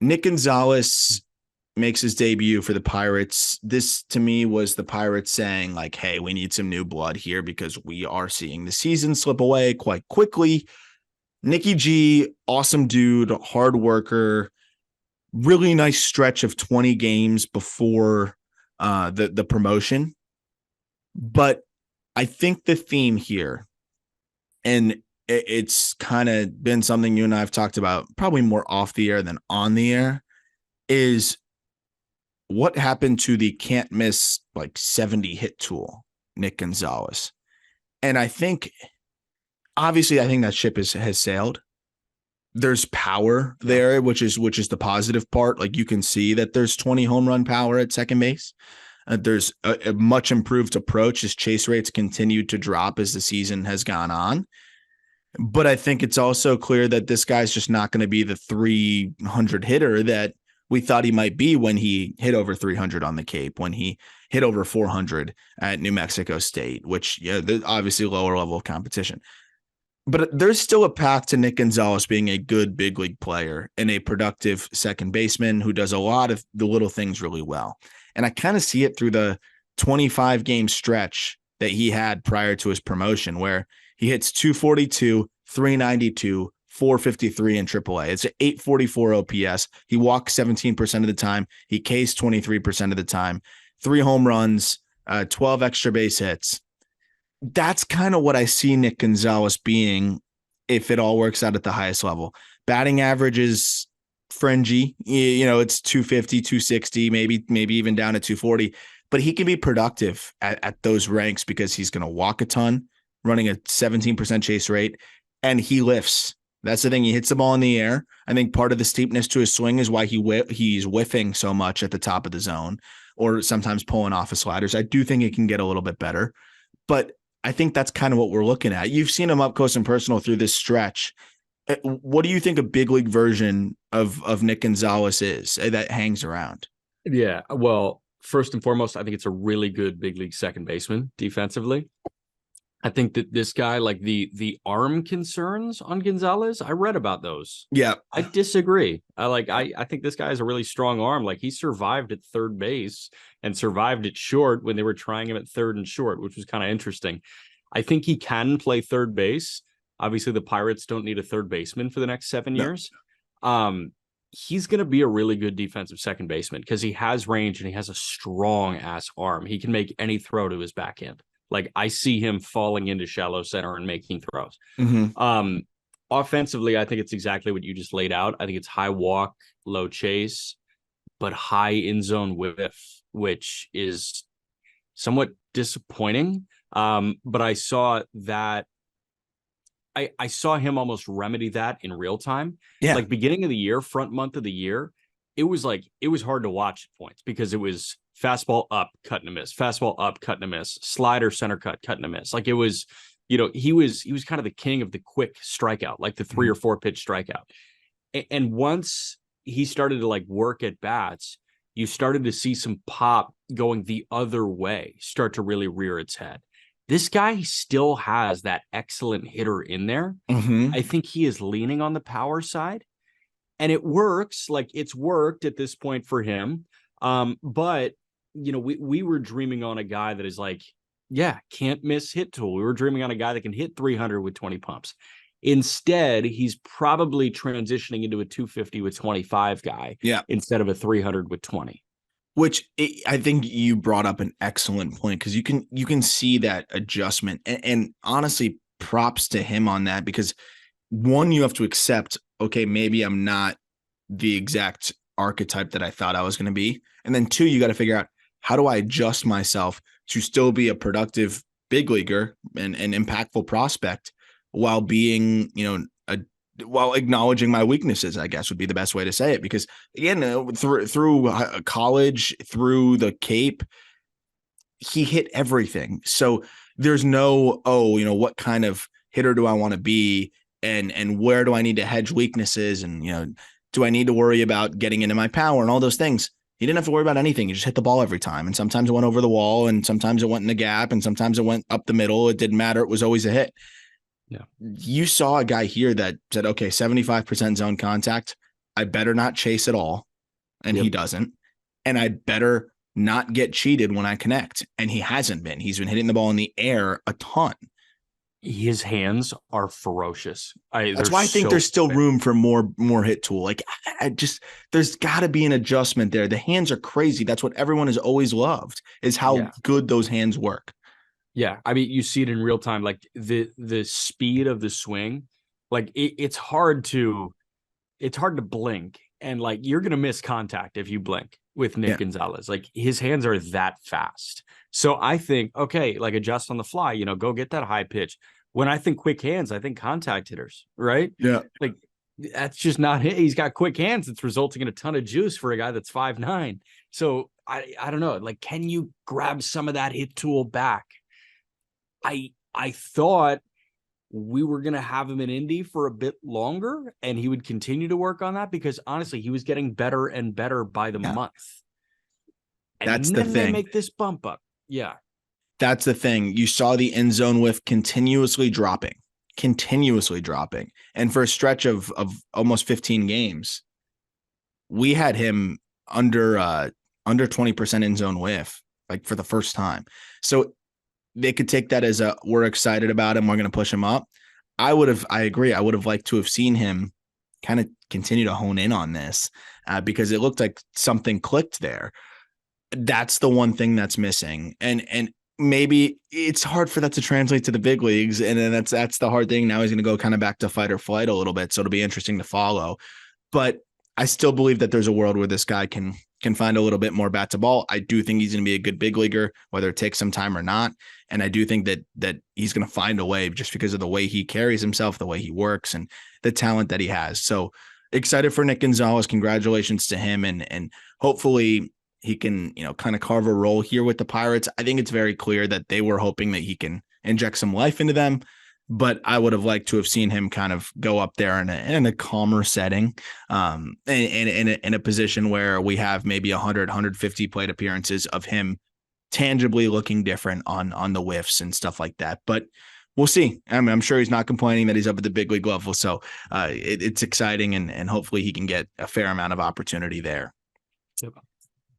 Nick Gonzales makes his debut for the Pirates. This to me was the Pirates saying like, hey, we need some new blood here because we are seeing the season slip away quite quickly. Nicky G, awesome dude, hard worker, really nice stretch of 20 games before the promotion. But I think the theme here, and it's kind of been something you and I have talked about probably more off the air than on the air, is what happened to the can't miss like 70 hit tool, Nick Gonzales. And I think, obviously, I think that ship has sailed. There's power there, which is the positive part. Like you can see that there's 20 home run power at second base. There's a much improved approach as chase rates continue to drop as the season has gone on. But I think it's also clear that this guy's just not going to be the 300 hitter that we thought he might be when he hit over 300 on the Cape, when he hit over 400 at New Mexico State, which, yeah, obviously lower level of competition. But there's still a path to Nick Gonzales being a good big league player and a productive second baseman who does a lot of the little things really well. And I kind of see it through the 25 game stretch that he had prior to his promotion, where he hits 242, 392, 453 in AAA. It's an 844 OPS. He walks 17% of the time. He Ks 23% of the time. 3 home runs, 12 extra base hits. That's kind of what I see Nick Gonzales being if it all works out at the highest level. Batting average is fringy. You know, it's 250, 260, maybe even down to 240. But he can be productive at those ranks because he's going to walk a ton, running a 17% chase rate, and he lifts. That's the thing. He hits the ball in the air. I think part of the steepness to his swing is why he's whiffing so much at the top of the zone or sometimes pulling off his sliders. I do think it can get a little bit better, but I think that's kind of what we're looking at. You've seen him up close and personal through this stretch. What do you think a big league version of Nick Gonzales is that hangs around? Yeah, well, first and foremost, I think it's a really good big league second baseman defensively. I think that this guy, like the arm concerns on Gonzales, I read about those. Yeah. I disagree. I think this guy has a really strong arm. Like he survived at third base and survived at short when they were trying him at third and short, which was kind of interesting. I think he can play third base. Obviously, the Pirates don't need a third baseman for the next 7 years. He's going to be a really good defensive second baseman because he has range and he has a strong ass arm. He can make any throw to his backhand. Like I see him falling into shallow center and making throws. Mm-hmm. Offensively, I think it's exactly what you just laid out. I think it's high walk, low chase, but high in zone whiff, which is somewhat disappointing. But I saw that. I saw him almost remedy that in real time. Yeah. Like beginning of the year, front month of the year, it was hard to watch at points because it was fastball up, cut and a miss, fastball up, cut and a miss, slider, center cut, cut and a miss. Like it was, he was kind of the king of the quick strikeout, like the 3 or 4 pitch strikeout. And once he started to like work at bats, you started to see some pop going the other way start to really rear its head. This guy still has that excellent hitter in there. Mm-hmm. I think he is leaning on the power side. And it works, like it's worked at this point for him. But, we were dreaming on a guy that is like, yeah, can't miss hit tool. We were dreaming on a guy that can hit 300 with 20 pumps. Instead, he's probably transitioning into a 250 with 25 guy instead of a 300 with 20. Which I think you brought up an excellent point because you can see that adjustment and honestly props to him on that because one, you have to accept, okay, maybe I'm not the exact archetype that I thought I was going to be. And then 2, you got to figure out how do I adjust myself to still be a productive big leaguer and an impactful prospect while being, while acknowledging my weaknesses, I guess would be the best way to say it. Because again, through college, through the Cape, he hit everything. So there's no, what kind of hitter do I want to be? And where do I need to hedge weaknesses? And, do I need to worry about getting into my power and all those things? He didn't have to worry about anything. He just hit the ball every time. And sometimes it went over the wall and sometimes it went in the gap and sometimes it went up the middle. It didn't matter. It was always a hit. Yeah. You saw a guy here that said, okay, 75% zone contact. I better not chase at all. And Yep. he doesn't. And I better not get cheated when I connect. And he hasn't been. He's been hitting the ball in the air a ton. His hands are ferocious. That's They're why I think so there's still quick. room for more hit tool. Like I just there's got to be an adjustment there. The hands are crazy. That's what everyone has always loved is how Yeah. good those hands work. Yeah. I mean, you see it in real time, like the speed of the swing. Like it's hard to blink. And like you're gonna miss contact if you blink with Nick Yeah. Gonzales. Like his hands are that fast. So I think, okay, like adjust on the fly, go get that high pitch. When I think quick hands, I think contact hitters, right? Yeah. Like that's just not it. He's got quick hands. It's resulting in a ton of juice for a guy that's 5'9". So I don't know. Like, can you grab some of that hit tool back? I thought we were going to have him in Indy for a bit longer and he would continue to work on that because honestly, he was getting better and better by the Yeah. month. That's And the then they thing. make this bump up. Yeah. That's the thing. You saw the end zone whiff continuously dropping. And for a stretch of almost 15 games, we had him under 20% end zone whiff, like for the first time. So they could take that as we're excited about him. We're going to push him up. I agree. I would have liked to have seen him kind of continue to hone in on this because it looked like something clicked there. That's the one thing that's missing. And maybe it's hard for that to translate to the big leagues. And then that's the hard thing. Now he's going to go kind of back to fight or flight a little bit. So it'll be interesting to follow. But I still believe that there's a world where this guy can find a little bit more bat to ball. I do think he's going to be a good big leaguer, whether it takes some time or not. And I do think that he's going to find a way just because of the way he carries himself, the way he works, and the talent that he has. So excited for Nick Gonzales. Congratulations to him. And hopefully he can, kind of carve a role here with the Pirates. I think it's very clear that they were hoping that he can inject some life into them. But I would have liked to have seen him kind of go up there in a calmer setting, in a position where we have maybe 100, 150 plate appearances of him tangibly looking different on the whiffs and stuff like that. But we'll see. I mean, I'm sure he's not complaining that he's up at the big league level. So it's exciting and hopefully he can get a fair amount of opportunity there.